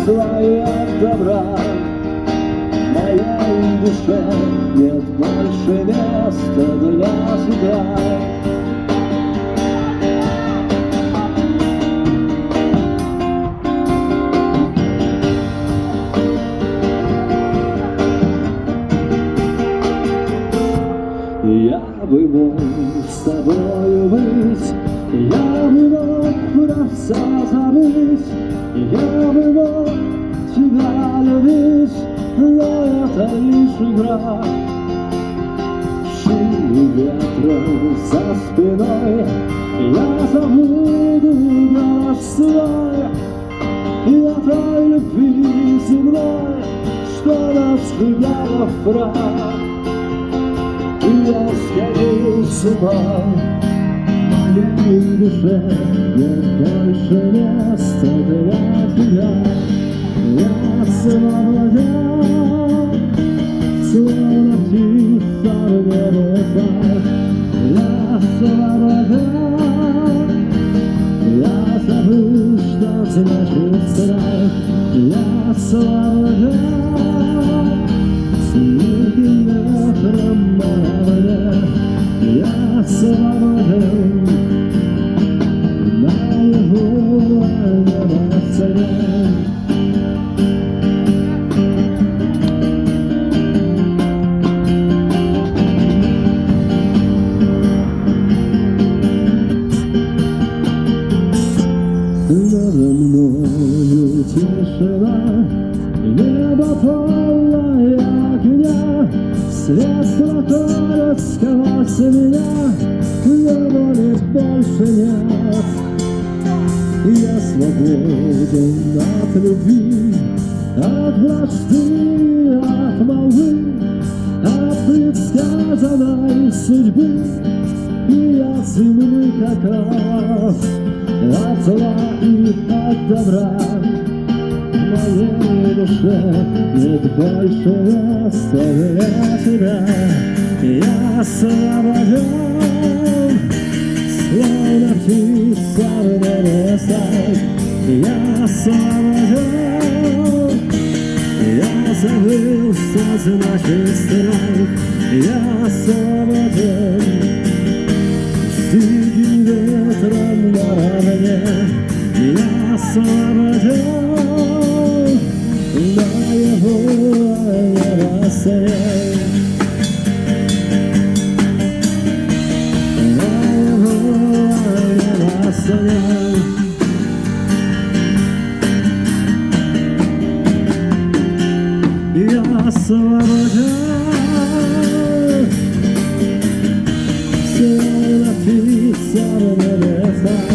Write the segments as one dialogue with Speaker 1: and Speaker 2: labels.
Speaker 1: зла и от добра. В моей душе нет больше места для тебя. Я бы мог с тобою быть, я бы мог про все забыть, я бы мог тебя любить, но это лишь игра. Шум ветра за спиной, я забуду голос свой и о той любви земной, что нас связала в прах. Я схожу с ума, в моей душе нет больше места для тебя. Я свободен, словно птица в небесах. Я свободен, я забыл, что значит страх. Я свободен, сильным ветром я свободен, на его небосводе. Надо мною тишина, небо полное огня, свет проходит сквозь меня, но боли больше нет. Я свободен от любви, от вражды, от молвы, от предсказанной судьбы и от зимы как раз, от зла и от добра. В моей душе нет больше места для тебя. Я свободен, словно птица в небесах. Я свободен, я забыл, что значит страх. Я свободен, с диким ветром наравне. Я свободен, на его небосводе. На его небосводе. Я свободен, словно птица в небесах.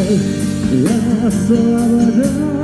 Speaker 1: Я свободен.